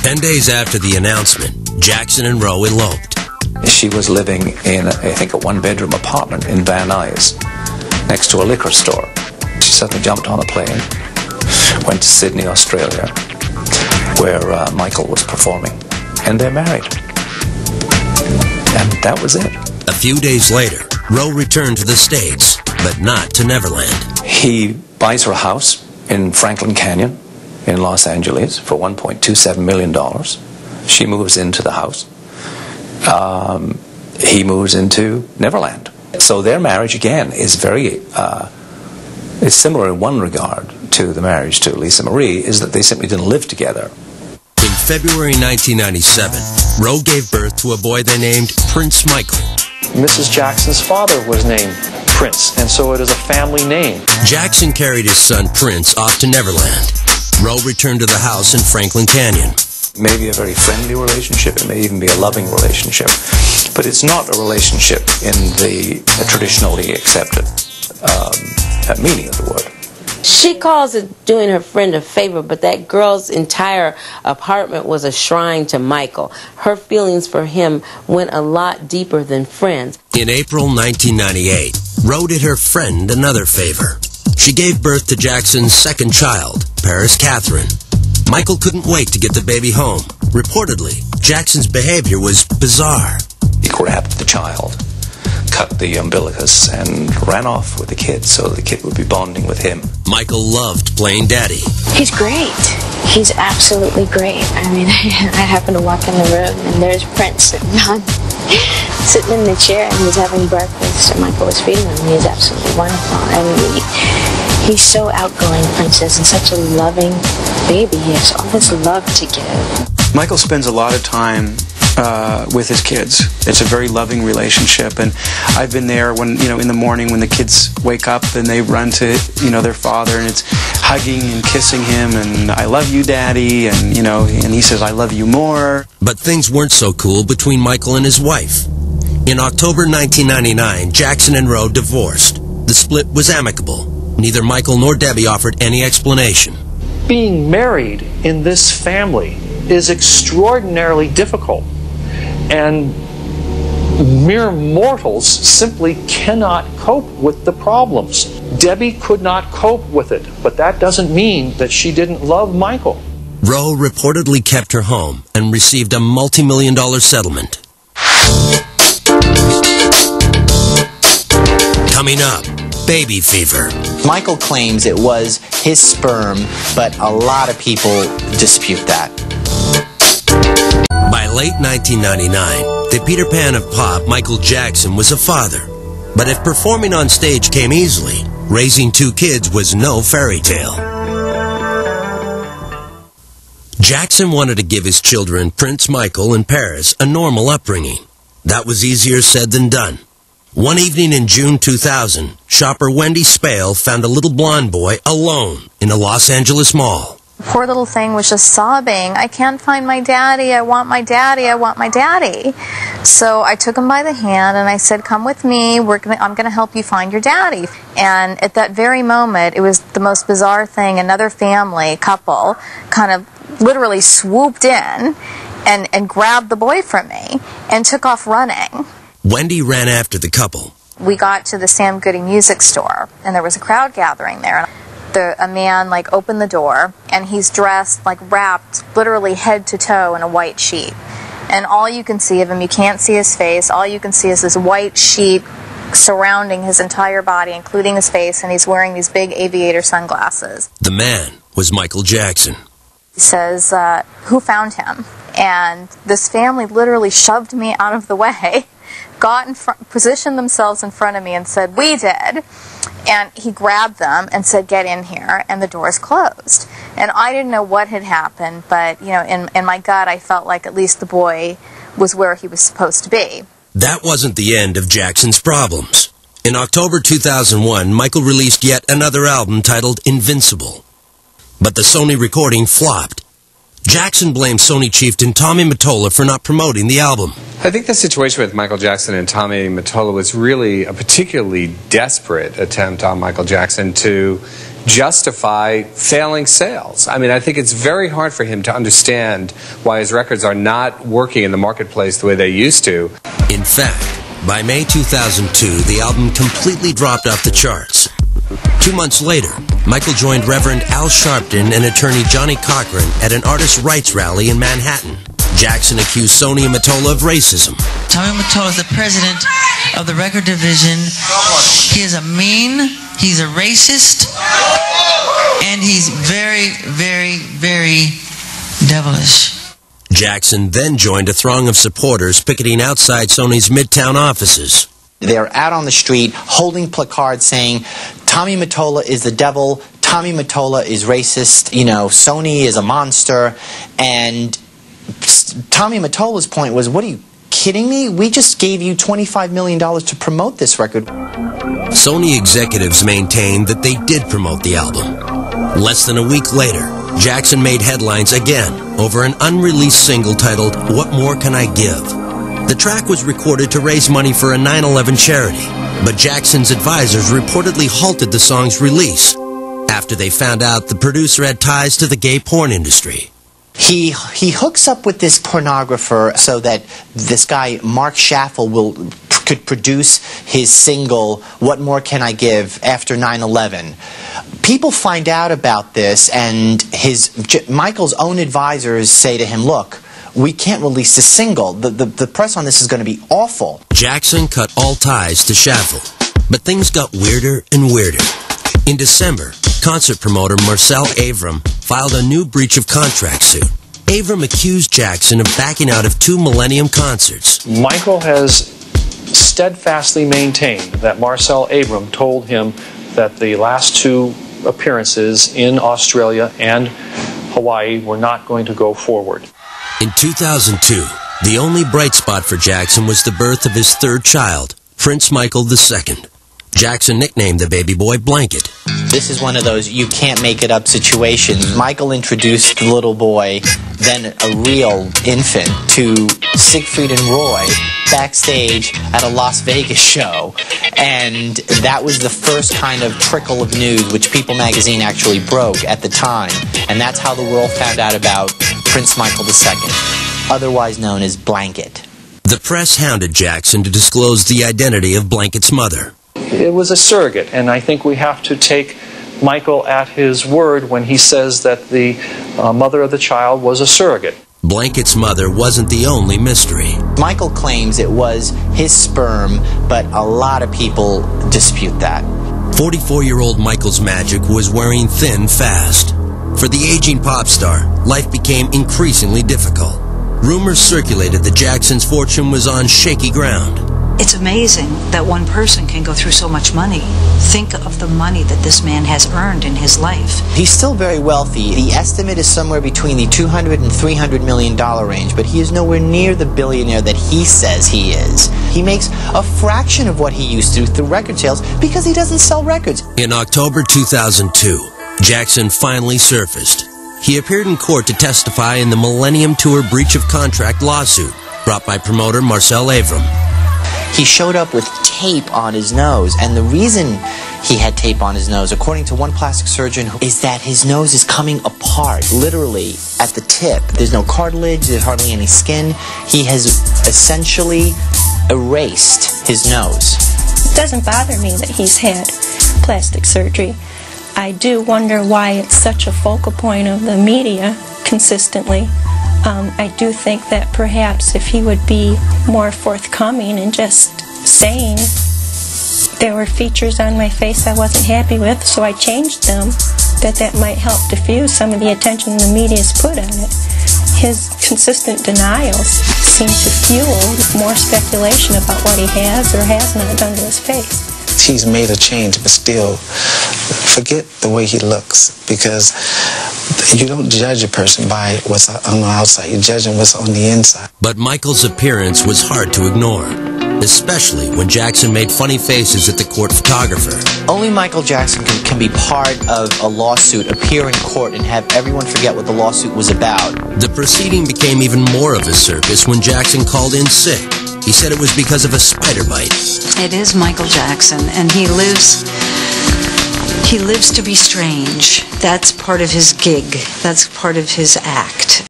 10 days after the announcement, Jackson and Rowe eloped. She was living in, I think, a one-bedroom apartment in Van Nuys, next to a liquor store. She suddenly jumped on a plane, went to Sydney, Australia, where Michael was performing, and they're married. And that was it. A few days later, Rowe returned to the States, but not to Neverland. He buys her a house in Franklin Canyon in Los Angeles for $1.27 million. She moves into the house. He moves into Neverland. So their marriage, again, is very, it's similar in one regard to the marriage to Lisa Marie, is that they simply didn't live together. In February 1997, Rowe gave birth to a boy they named Prince Michael. Mrs. Jackson's father was named Prince, and so it is a family name. Jackson carried his son Prince off to Neverland. Rowe returned to the house in Franklin Canyon. Maybe a very friendly relationship, it may even be a loving relationship, but it's not a relationship in the traditionally accepted meaning of the word. She calls it doing her friend a favor, but that girl's entire apartment was a shrine to Michael. Her feelings for him went a lot deeper than friends. In April 1998, Rowe did her friend another favor. She gave birth to Jackson's second child, Paris Catherine. Michael couldn't wait to get the baby home. Reportedly, Jackson's behavior was bizarre. He grabbed the child, cut the umbilicus, and ran off with the kid so the kid would be bonding with him. Michael loved playing daddy. He's great. He's absolutely great. I mean, I happened to walk in the room and there's Prince sitting in the chair and he's having breakfast and Michael was feeding him. He's absolutely wonderful. And he's so outgoing, Princess, and such a loving baby. He has all this love to give. Michael spends a lot of time with his kids. It's a very loving relationship, and I've been there when, in the morning when the kids wake up and they run to, their father, and it's hugging and kissing him, and I love you, Daddy, and, and he says, I love you more. But things weren't so cool between Michael and his wife. In October 1999, Jackson and Rowe divorced. The split was amicable. Neither Michael nor Debbie offered any explanation. Being married in this family is extraordinarily difficult. And mere mortals simply cannot cope with the problems. Debbie could not cope with it, but that doesn't mean that she didn't love Michael. Rowe reportedly kept her home and received a multi-million-dollar settlement. Coming up, baby fever. Michael claims it was his sperm, but a lot of people dispute that. By late 1999, the Peter Pan of pop, Michael Jackson, was a father. But if performing on stage came easily, raising two kids was no fairy tale. Jackson wanted to give his children, Prince Michael and Paris, a normal upbringing. That was easier said than done. One evening in June 2000, shopper Wendy Spale found a little blonde boy alone in a Los Angeles mall. The poor little thing was just sobbing, I can't find my daddy, I want my daddy, I want my daddy. So I took him by the hand and I said, come with me, I'm going to help you find your daddy. And at that very moment, it was the most bizarre thing. Another family, couple, kind of literally swooped in and grabbed the boy from me and took off running. Wendy ran after the couple. We got to the Sam Goody music store and there was a crowd gathering there. A man opened the door and he's dressed wrapped literally head to toe in a white sheet, and all you can see of him, you can't see his face, all you can see is this white sheet surrounding his entire body, including his face, and he's wearing these big aviator sunglasses. The man was Michael Jackson. He says, who found him? And this family literally shoved me out of the way, got in front, positioned themselves in front of me and said, we did. And he grabbed them and said, get in here, and the doors closed. And I didn't know what had happened, but, in my gut, I felt like at least the boy was where he was supposed to be. That wasn't the end of Jackson's problems. In October 2001, Michael released yet another album titled Invincible. But the Sony recording flopped. Jackson blamed Sony chieftain Tommy Mottola for not promoting the album. I think the situation with Michael Jackson and Tommy Mottola was really a particularly desperate attempt on Michael Jackson to justify failing sales. I mean, I think it's very hard for him to understand why his records are not working in the marketplace the way they used to. In fact, by May 2002, the album completely dropped off the charts. 2 months later, Michael joined Reverend Al Sharpton and attorney Johnny Cochran at an artists' rights rally in Manhattan. Jackson accused Sony and Mottola of racism. Tommy Mottola is the president of the record division. He is a mean, he's a racist, and he's very, very, very devilish. Jackson then joined a throng of supporters picketing outside Sony's Midtown offices. They're out on the street holding placards saying, Tommy Mottola is the devil, Tommy Mottola is racist, you know, Sony is a monster. And Tommy Mottola's point was, what are you kidding me? We just gave you $25 million to promote this record. Sony executives maintained that they did promote the album. Less than a week later, Jackson made headlines again over an unreleased single titled, What More Can I Give? The track was recorded to raise money for a 9/11 charity, but Jackson's advisors reportedly halted the song's release after they found out the producer had ties to the gay porn industry. He hooks up with this pornographer so that this guy, Mark Schaffel, could produce his single, What More Can I Give, after 9/11. People find out about this, and Michael's own advisors say to him, look, we can't release the single. The press on this is going to be awful. Jackson cut all ties to Schaffel, but things got weirder and weirder. In December, concert promoter Marcel Avram filed a new breach of contract suit. Avram accused Jackson of backing out of 2 Millennium concerts. Michael has steadfastly maintained that Marcel Avram told him that the last 2 appearances in Australia and Hawaii were not going to go forward. In 2002, the only bright spot for Jackson was the birth of his 3rd child, Prince Michael II. Jackson nicknamed the baby boy Blanket. This is one of those you can't make it up situations. Michael introduced the little boy, then a real infant, to Siegfried and Roy backstage at a Las Vegas show. And that was the first kind of trickle of news which People magazine actually broke at the time. And that's how the world found out about Prince Michael II, otherwise known as Blanket. The press hounded Jackson to disclose the identity of Blanket's mother. It was a surrogate, and I think we have to take Michael at his word when he says that the mother of the child was a surrogate. Blanket's mother wasn't the only mystery. Michael claims it was his sperm, but a lot of people dispute that. 44-year-old Michael's magic was wearing thin fast. For the aging pop star, life became increasingly difficult. Rumors circulated that Jackson's fortune was on shaky ground. It's amazing that one person can go through so much money. Think of the money that this man has earned in his life. He's still very wealthy. The estimate is somewhere between the $200 and $300 million range, but he is nowhere near the billionaire that he says he is. He makes a fraction of what he used to through record sales because he doesn't sell records. In October 2002, Jackson finally surfaced. He appeared in court to testify in the Millennium Tour breach of contract lawsuit brought by promoter Marcel Avram. He showed up with tape on his nose, and the reason he had tape on his nose, according to one plastic surgeon, is that his nose is coming apart, literally at the tip. There's no cartilage, there's hardly any skin. He has essentially erased his nose. It doesn't bother me that he's had plastic surgery. I do wonder why it's such a focal point of the media consistently. I do think that perhaps if he would be more forthcoming and just saying there were features on my face I wasn't happy with, so I changed them, that might help diffuse some of the attention the media's put on it. His consistent denials seem to fuel more speculation about what he has or has not done to his face. He's made a change, but still, forget the way he looks, because you don't judge a person by what's on the outside. You judge him what's on the inside. But Michael's appearance was hard to ignore, especially when Jackson made funny faces at the court photographer. Only Michael Jackson can be part of a lawsuit, appear in court, and have everyone forget what the lawsuit was about. The proceeding became even more of a circus when Jackson called in sick. He said it was because of a spider bite. It is Michael Jackson, and he lives He lives to be strange. That's part of his gig. That's part of his act.